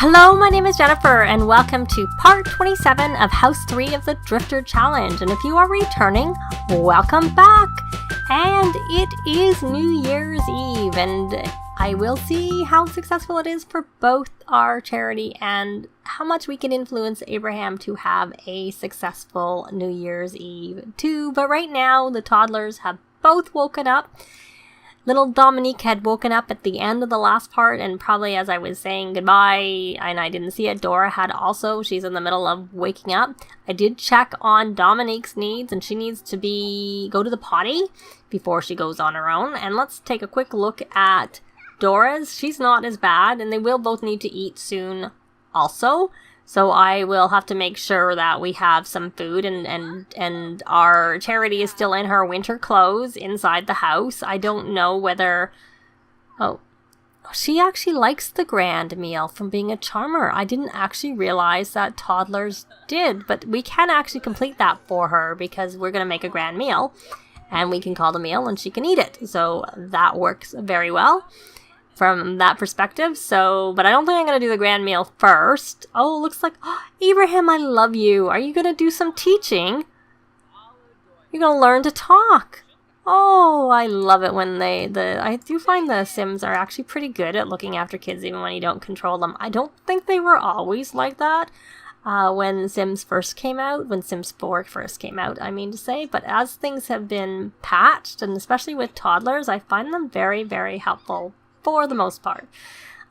Hello, my name is Jennifer, and welcome to part 27 of House 3 of the Drifter Challenge. And if you are returning, welcome back! And it is New Year's Eve, and I will see how successful it is for both our charity and how much we can influence Abraham to have a successful New Year's Eve too. But right now, the toddlers have both woken up. Little Dominique had woken up at the end of the last part, and probably as I was saying goodbye, and I didn't see it, Dora had also. She's in the middle of waking up. I did check on Dominique's needs, and she needs to go to the potty before she goes on her own. And let's take a quick look at Dora's. She's not as bad, and they will both need to eat soon also. So I will have to make sure that we have some food, and our charity is still in her winter clothes inside the house. I don't know whether... Oh, she actually likes the grand meal from being a charmer. I didn't actually realize that toddlers did, but we can actually complete that for her because we're going to make a grand meal, and we can call the meal and she can eat it. So that works very well from that perspective. So, but I don't think I'm going to do the grand meal first. Oh, looks like, Abraham, I love you. Are you going to do some teaching? You're going to learn to talk. Oh, I love it when I do find the Sims are actually pretty good at looking after kids even when you don't control them. I don't think they were always like that when Sims first came out, when Sims 4 first came out, I mean to say. But as things have been patched, and especially with toddlers, I find them very, very helpful for the most part.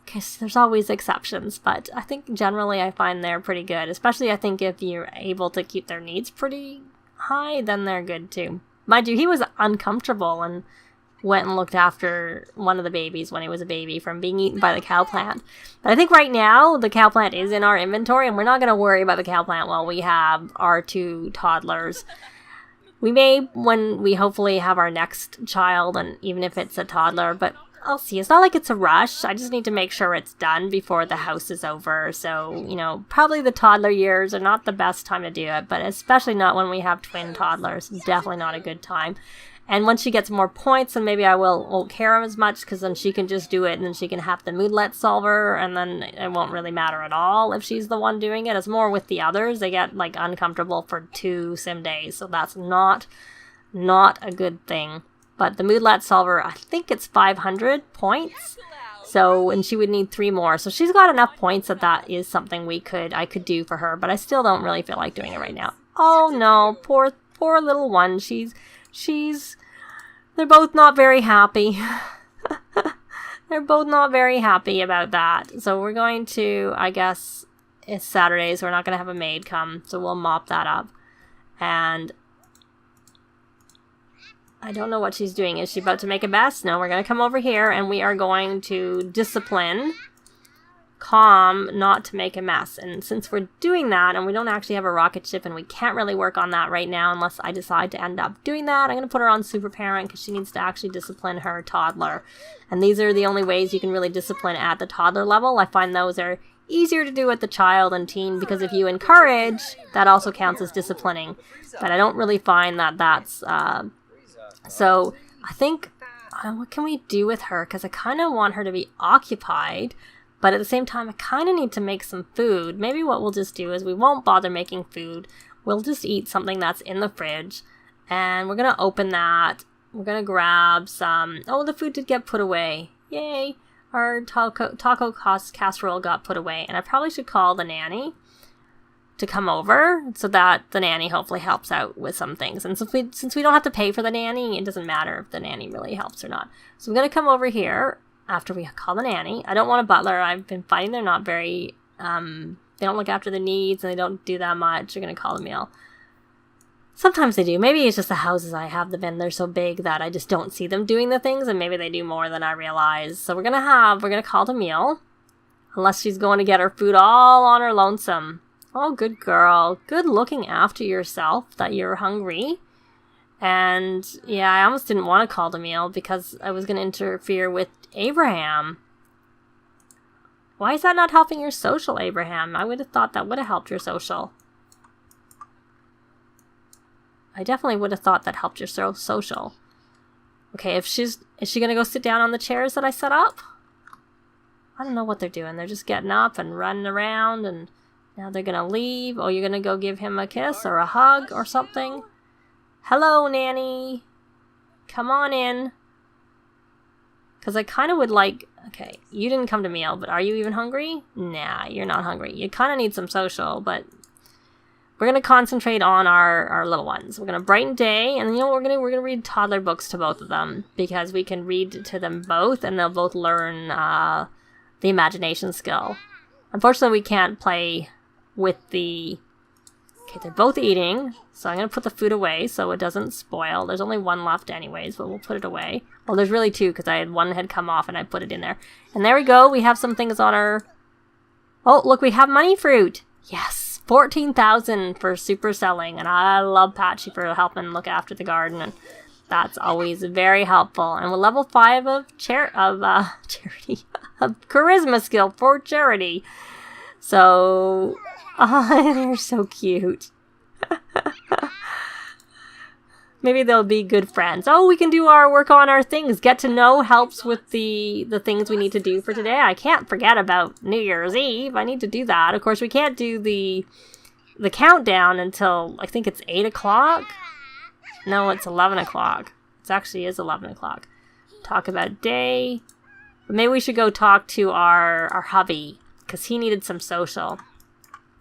Okay, so there's always exceptions, but I think generally I find they're pretty good. Especially I think if you're able to keep their needs pretty high, then they're good too. Mind you, he was uncomfortable and went and looked after one of the babies when he was a baby from being eaten by the cow plant. But I think right now the cow plant is in our inventory, and we're not going to worry about the cow plant while we have our two toddlers. We may when we hopefully have our next child, and even if it's a toddler, but I'll see. It's not like it's a rush. I just need to make sure it's done before the house is over. So, probably the toddler years are not the best time to do it, but especially not when we have twin toddlers. Definitely not a good time. And once she gets more points, then maybe I won't care as much, because then she can just do it, and then she can have the moodlet solver, and then it won't really matter at all if she's the one doing it. It's more with the others. They get uncomfortable for 2 sim days, so that's not a good thing. But the moodlet solver, I think it's 500 points. So, and she would need 3 more. So she's got enough points that is something I could do for her. But I still don't really feel like doing it right now. Oh no, poor little one. They're both not very happy. They're both not very happy about that. So we're going to, I guess, it's Saturday, so we're not going to have a maid come. So we'll mop that up. And I don't know what she's doing. Is she about to make a mess? No, we're going to come over here and we are going to discipline Calm not to make a mess. And since we're doing that and we don't actually have a rocket ship and we can't really work on that right now unless I decide to end up doing that, I'm going to put her on super parent because she needs to actually discipline her toddler. And these are the only ways you can really discipline at the toddler level. I find those are easier to do at the child and teen, because if you encourage, that also counts as disciplining. But I don't really find that that's... So I think, what can we do with her? Because I kind of want her to be occupied, but at the same time, I kind of need to make some food. Maybe what we'll just do is we won't bother making food. We'll just eat something that's in the fridge, and we're going to open that. We're going to grab some... Oh, the food did get put away. Yay! Our taco casserole got put away, and I probably should call the nanny to come over so that the nanny hopefully helps out with some things. And since we don't have to pay for the nanny, it doesn't matter if the nanny really helps or not. So I'm going to come over here after we call the nanny. I don't want a butler. I've been finding they're not very, they don't look after the needs and they don't do that much. They're going to call the meal. Sometimes they do. Maybe it's just the houses I have them in. They're so big that I just don't see them doing the things, and maybe they do more than I realize. So we're going to call the meal, unless she's going to get her food all on her lonesome. Oh, good girl. Good looking after yourself that you're hungry. And yeah, I almost didn't want to call the meal because I was going to interfere with Abraham. Why is that not helping your social, Abraham? I would have thought that would have helped your social. I definitely would have thought that helped your social. Okay, is she going to go sit down on the chairs that I set up? I don't know what they're doing. They're just getting up and running around, and now they're gonna leave. Oh, you're gonna go give him a kiss or a hug or something? Hello, Nanny. Come on in. Because I kind of would like... Okay, you didn't come to meal, but are you even hungry? Nah, you're not hungry. You kind of need some social, but we're going to concentrate on our little ones. We're going to brighten day, and you know what we're gonna read toddler books to both of them, because we can read to them both, and they'll both learn the imagination skill. Unfortunately, we can't play with the... Okay, they're both eating, so I'm going to put the food away so it doesn't spoil. There's only one left anyways, but we'll put it away. Well, there's really two, because one had come off and I put it in there. And there we go, we have some things on our... Oh, look, we have money fruit! Yes! 14,000 for super selling, and I love Patchy for helping look after the garden, and that's always very helpful. And with level 5 of charity, of charisma skill for charity. So... Oh, they're so cute. Maybe they'll be good friends. Oh, we can do our work on our things. Get to know helps with the things we need to do for today. I can't forget about New Year's Eve. I need to do that. Of course, we can't do the countdown until, I think it's 8 o'clock? No, it's 11 o'clock. It actually is 11 o'clock. Talk about day. But maybe we should go talk to our hubby, because he needed some social.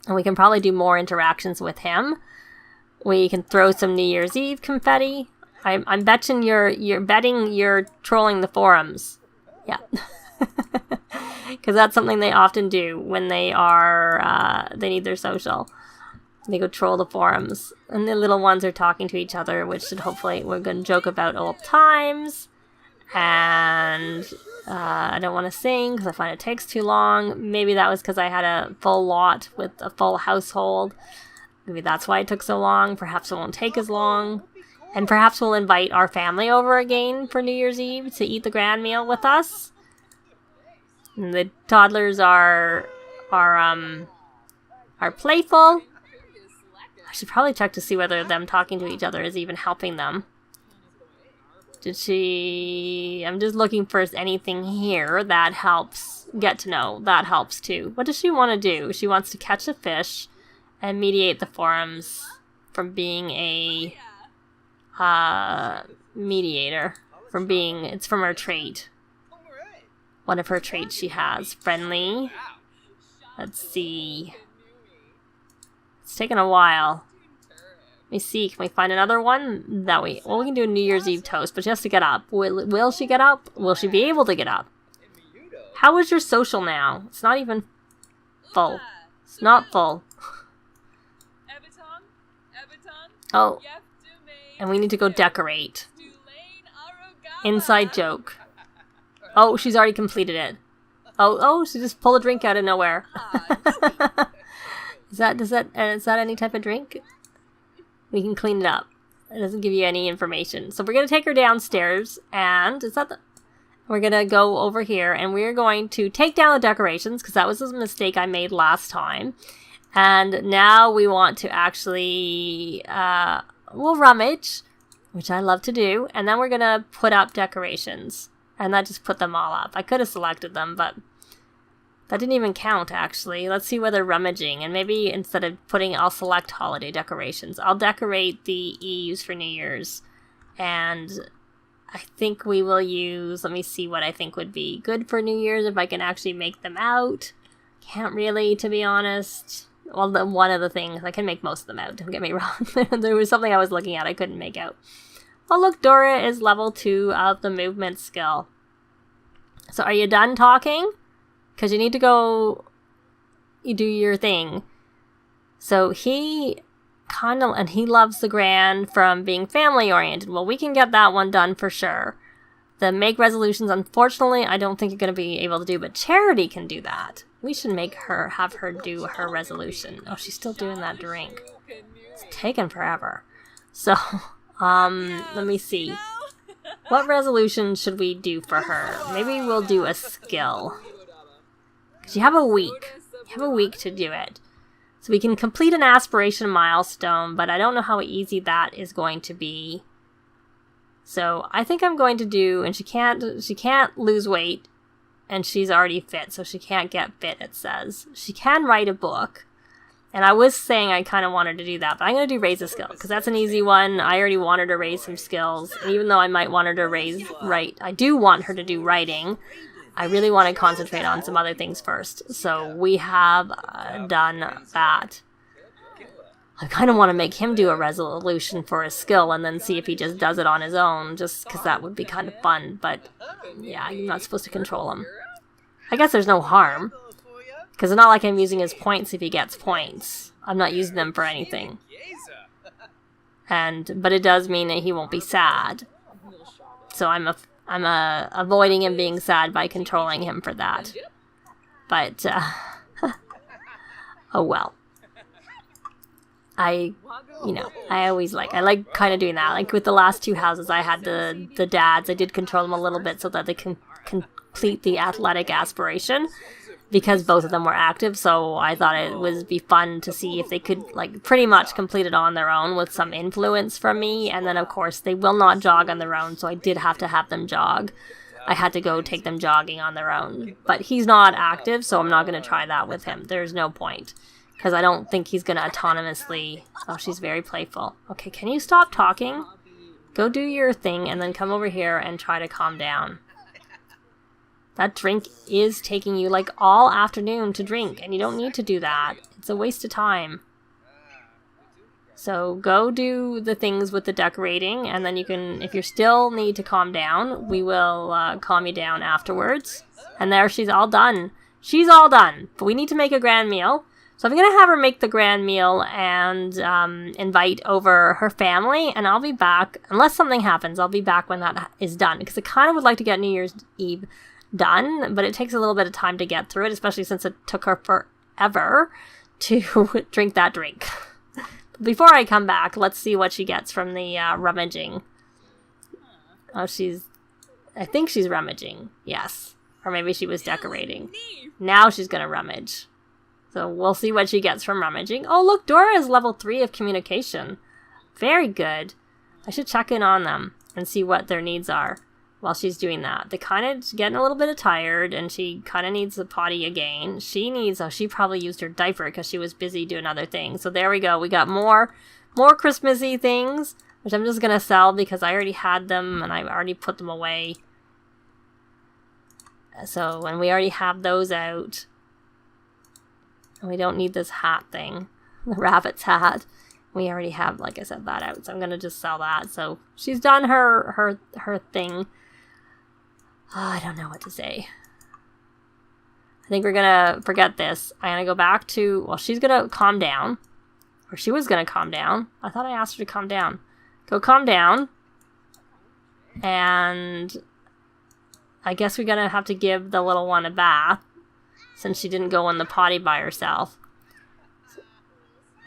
And we can probably do more interactions with him. We can throw some New Year's Eve confetti. I'm betting you're trolling the forums. Yeah. Because that's something they often do when they need their social. They go troll the forums. And the little ones are talking to each other, which should hopefully, we're going to joke about old times. And I don't want to sing because I find it takes too long. Maybe that was because I had a full lot with a full household. Maybe that's why it took so long. Perhaps it won't take as long. And perhaps we'll invite our family over again for New Year's Eve to eat the grand meal with us. And the toddlers are playful. I should probably check to see whether them talking to each other is even helping them. I'm just looking for anything here that helps get to know. That helps too. What does she want to do? She wants to catch a fish and mediate the forums from being a mediator. It's from her trait. One of her traits she has. Friendly. Let's see. It's taken a while. Let me see, can we find another one? We can do a New Year's Eve toast, but she has to get up. Will she get up? Will she be able to get up? How is your social now? It's not even full. It's not full. Oh, and we need to go decorate. Inside joke. Oh, she's already completed it. Oh, she just pulled a drink out of nowhere. Is that any type of drink? We can clean it up. It doesn't give you any information. So we're going to take her downstairs, and we're going to go over here, and we're going to take down the decorations, because that was a mistake I made last time. And now we want to actually, we'll rummage, which I love to do, and then we're going to put up decorations. And that just put them all up. I could have selected them, but that didn't even count, actually. Let's see whether rummaging. And maybe instead of I'll select holiday decorations. I'll decorate the eaves for New Year's. And I think we will use... Let me see what I think would be good for New Year's, if I can actually make them out. Can't really, to be honest. Well, one of the things... I can make most of them out, don't get me wrong. There was something I was looking at I couldn't make out. Oh, look, Dora is level 2 of the movement skill. So are you done talking? Because you need to go, you do your thing. So he loves the grand from being family oriented. Well, we can get that one done for sure. The make resolutions, unfortunately, I don't think you're going to be able to do, but Charity can do that. We should have her do her resolution. Oh, she's still doing that drink. It's taken forever. So, let me see. What resolution should we do for her? Maybe we'll do a skill. You have a week. You have a week to do it. So we can complete an aspiration milestone, but I don't know how easy that is going to be. So I think I'm going to do, and she can't lose weight. and she's already fit, so she can't get fit, it says. She can write a book. And I was saying I kind of wanted to do that, but I'm going to do raise a skill, because that's an easy one. I already want her to raise some skills. And even though I might want her to write, I do want her to do writing. I really want to concentrate on some other things first. So we have done that. I kind of want to make him do a resolution for a skill and then see if he just does it on his own, just because that would be kind of fun. But yeah, you're not supposed to control him. I guess there's no harm. Because it's not like I'm using his points if he gets points. I'm not using them for anything. But it does mean that he won't be sad. So I'm avoiding him being sad by controlling him for that. But, oh well. I like kind of doing that. Like with the last two houses, I had the dads. I did control them a little bit so that they can complete the athletic aspiration, because both of them were active. So I thought it would be fun to see if they could like pretty much complete it on their own with some influence from me. And then of course they will not jog on their own, so I did have to have them jog. I had to go take them jogging on their own. But he's not active, so I'm not going to try that with him. There's no point. Because I don't think he's going to autonomously... Oh, she's very playful. Okay, can you stop talking? Go do your thing and then come over here and try to calm down. That drink is taking you like all afternoon to drink, and you don't need to do that. It's a waste of time. So go do the things with the decorating, and then you can, if you still need to calm down, we will calm you down afterwards. And there, she's all done. She's all done. But we need to make a grand meal. So I'm going to have her make the grand meal and invite over her family, and I'll be back, unless something happens, I'll be back when that is done, because I kind of would like to get New Year's Eve done, but it takes a little bit of time to get through it, especially since it took her forever to drink that drink. Before I come back, let's see what she gets from the rummaging. Oh, I think she's rummaging, yes. Or maybe she was decorating. Now she's going to rummage. So we'll see what she gets from rummaging. Oh, look, Dora is level 3 of communication. Very good. I should check in on them and see what their needs are while she's doing that. They're kind of getting a little bit tired, and she kind of needs the potty again. She probably used her diaper because she was busy doing other things. So there we go. We got more Christmassy things, which I'm just going to sell because I already had them and I already put them away. So when we already have those out... And we don't need this hat thing, the rabbit's hat. We already have, like I said, that out, so I'm going to just sell that. So she's done her thing. Oh, I don't know what to say. I think we're going to forget this. I'm going to go back to, well, she's going to calm down. Or she was going to calm down. I thought I asked her to calm down. Go calm down. And I guess we're going to have to give the little one a bath, since she didn't go in the potty by herself.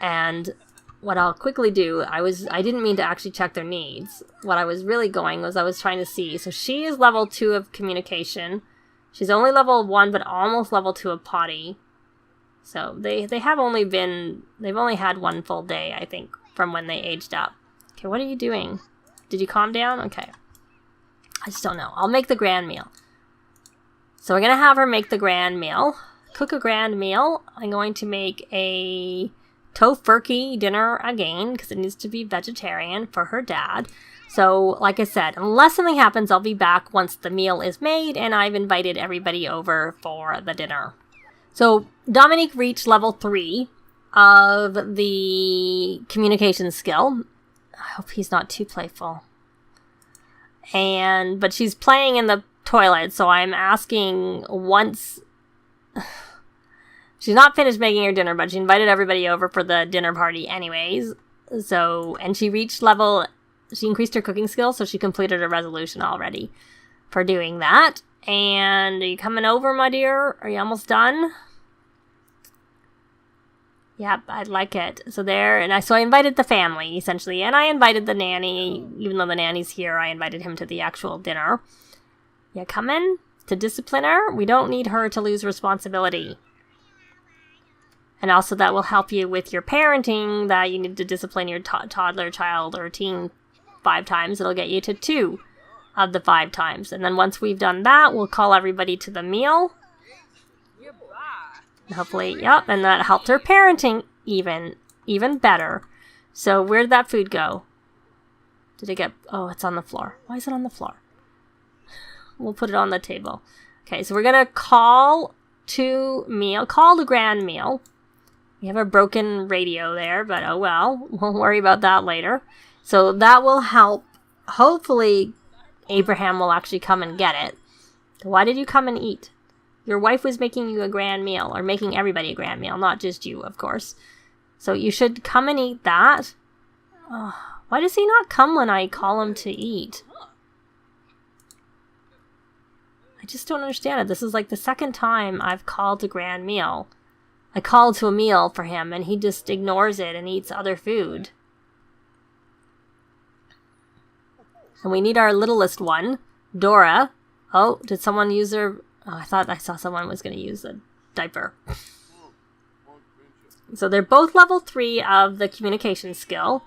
And what I'll quickly do, I didn't mean to actually check their needs. What I was really going was I was trying to see. So she is level 2 of communication. She's only level 1, but almost level 2 of potty. So they've only had one full day, I think, from when they aged up. Okay, what are you doing? Did you calm down? Okay. I just don't know. I'll make the grand meal. So we're going to have her make the grand meal, cook a grand meal. I'm going to make a tofurkey dinner again, because it needs to be vegetarian for her dad. So, like I said, unless something happens, I'll be back once the meal is made, and I've invited everybody over for the dinner. So, Dominique reached level 3 of the communication skill. I hope he's not too playful. But she's playing in the toilet, so I'm asking once... She's not finished making her dinner, but she invited everybody over for the dinner party anyways. So, and she increased her cooking skills, so she completed a resolution already for doing that. And are you coming over, my dear? Are you almost done? Yep, I'd like it. So I invited the family, essentially, and I invited the nanny. Even though the nanny's here, I invited him to the actual dinner. Yeah, coming to discipline her. We don't need her to lose responsibility. And also that will help you with your parenting, that you need to discipline your toddler, child, or teen 5 times. It'll get you to 2 of the 5 times. And then once we've done that, we'll call everybody to the meal. Hopefully, yep, and that helped her parenting even better. So where did that food go? Did it get... Oh, it's on the floor. Why is it on the floor? We'll put it on the table. Okay, so we're going to call to meal. Call the grand meal. We have a broken radio there, but oh well. We'll worry about that later. So that will help. Hopefully, Abraham will actually come and get it. Why did you come and eat? Your wife was making you a grand meal, or making everybody a grand meal, not just you, of course. So you should come and eat that. Oh, why does he not come when I call him to eat? I just don't understand it. This is like the second time I've called a grand meal. I called to a meal for him, and he just ignores it and eats other food. And we need our littlest one, Dora. Oh, did someone use their... Oh, I thought I saw someone was going to use a diaper. So they're both level 3 of the communication skill.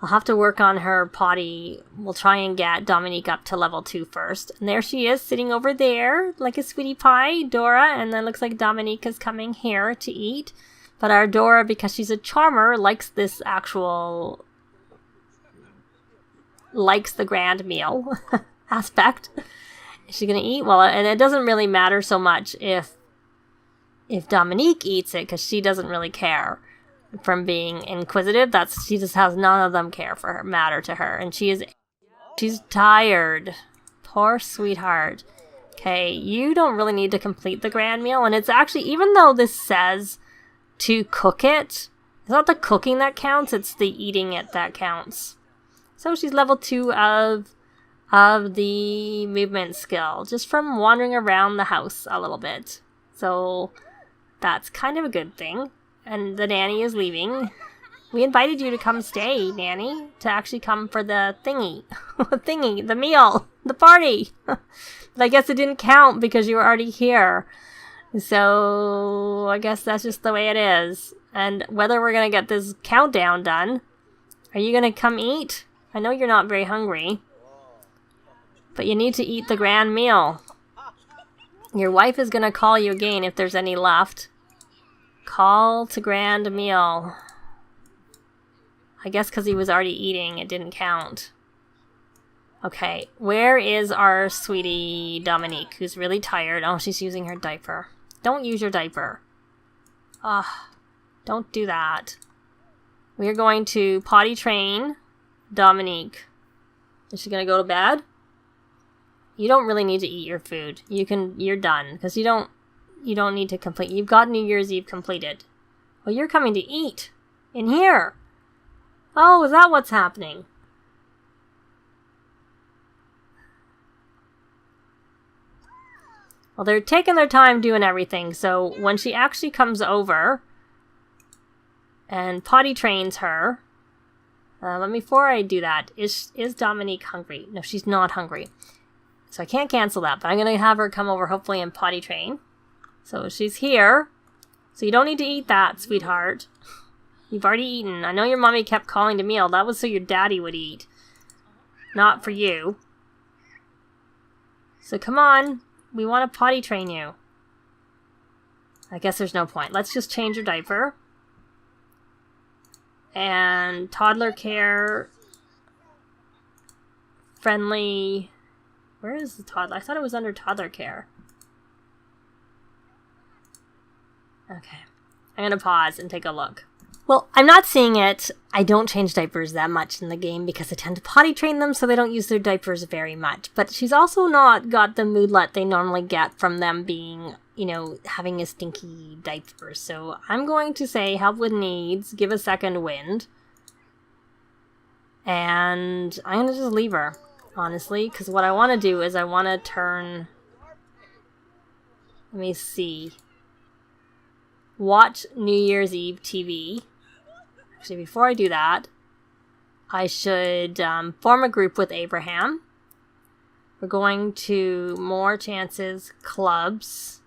I'll have to work on her potty. We'll try and get Dominique up to level 2 first. And there she is, sitting over there like a sweetie pie, Dora. And then looks like Dominique is coming here to eat. But our Dora, because she's a charmer, likes this actual... likes the grand meal aspect. Is she going to eat? Well, and it doesn't really matter so much if Dominique eats it, because she doesn't really care from being inquisitive. She just has none of them matter to her. And she's tired. Poor sweetheart. Okay, you don't really need to complete the grand meal. And it's actually, even though this says to cook it, it's not the cooking that counts, it's the eating it that counts. So she's level 2 of the movement skill, just from wandering around the house a little bit. So that's kind of a good thing. And the nanny is leaving. We invited you to come stay, nanny, to actually come for the thingy. The meal, the party. But I guess it didn't count because you were already here. So I guess that's just the way it is. And whether we're going to get this countdown done, are you going to come eat? I know you're not very hungry. But you need to eat the grand meal. Your wife is going to call you again if there's any left. Call to grand meal. I guess because he was already eating, it didn't count. Okay, where is our sweetie Dominique, who's really tired? Oh, she's using her diaper. Don't use your diaper. Don't do that. We are going to potty train Dominique. Is she going to go to bed? You don't really need to eat your food. You're done, because you don't need to complete. You've got New Year's Eve completed. Well, you're coming to eat in here. Oh, is that what's happening? Well, they're taking their time doing everything. So when she actually comes over and potty trains her, before I do that, is Dominique hungry? No, she's not hungry. So I can't cancel that, but I'm going to have her come over hopefully and potty train. So she's here. So you don't need to eat that, sweetheart. You've already eaten. I know your mommy kept calling to meal. That was so your daddy would eat. Not for you. So come on. We want to potty train you. I guess there's no point. Let's just change your diaper. And toddler care. Friendly. Where is the toddler? I thought it was under toddler care. Okay. I'm going to pause and take a look. Well, I'm not seeing it. I don't change diapers that much in the game because I tend to potty train them so they don't use their diapers very much. But she's also not got the moodlet they normally get from them being, having a stinky diaper. So I'm going to say help with needs, give a second wind. And I'm going to just leave her. Honestly, because what I want to do is I want to turn... Let me see. Watch New Year's Eve TV. Actually, before I do that, I should form a group with Abraham. We're going to more chances, clubs.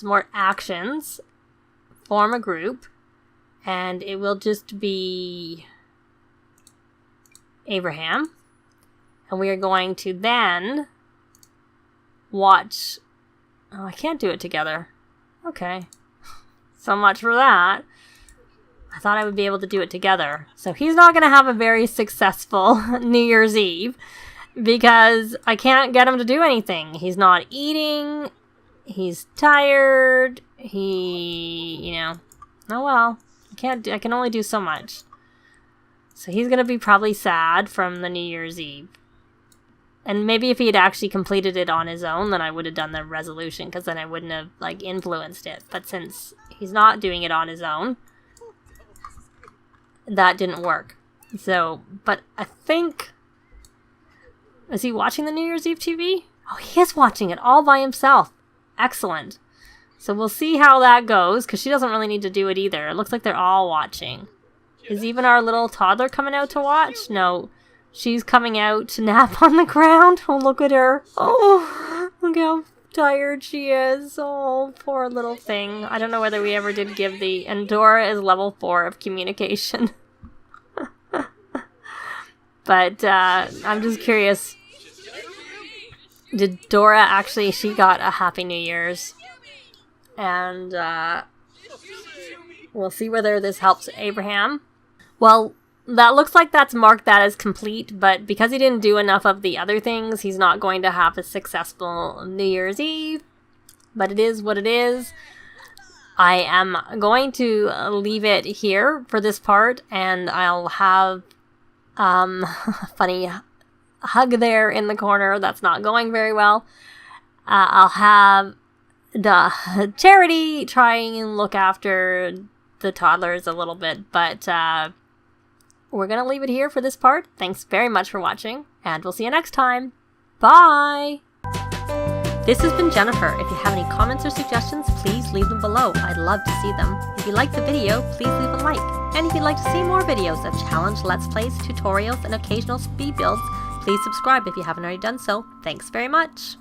More actions. Form a group. And it will just be... Abraham. And we are going to then watch... Oh, I can't do it together. Okay. So much for that. I thought I would be able to do it together. So he's not going to have a very successful New Year's Eve because I can't get him to do anything. He's not eating. He's tired. You know, oh well. I can only do so much. So he's going to be probably sad from the New Year's Eve. And maybe if he had actually completed it on his own, then I would have done the resolution, because then I wouldn't have, like, influenced it. But since he's not doing it on his own, that didn't work. So, but I think... Is he watching the New Year's Eve TV? Oh, he is watching it all by himself. Excellent. So we'll see how that goes, because she doesn't really need to do it either. It looks like they're all watching. Is even our little toddler coming out to watch? No. She's coming out to nap on the ground. Oh, look at her. Oh, look how tired she is. Oh, poor little thing. I don't know whether we ever did give the... And Dora is level 4 of communication. But I'm just curious. Did Dora actually... She got a Happy New Year's. And we'll see whether this helps Abraham. Well... That looks like that's marked that as complete, but because he didn't do enough of the other things, he's not going to have a successful New Year's Eve. But it is what it is. I am going to leave it here for this part, and I'll have a funny hug there in the corner that's not going very well. I'll have the charity trying and look after the toddlers a little bit, but... we're going to leave it here for this part. Thanks very much for watching, and we'll see you next time. Bye! This has been Jennifer. If you have any comments or suggestions, please leave them below. I'd love to see them. If you liked the video, please leave a like. And if you'd like to see more videos of challenge, let's plays, tutorials, and occasional speed builds, please subscribe if you haven't already done so. Thanks very much!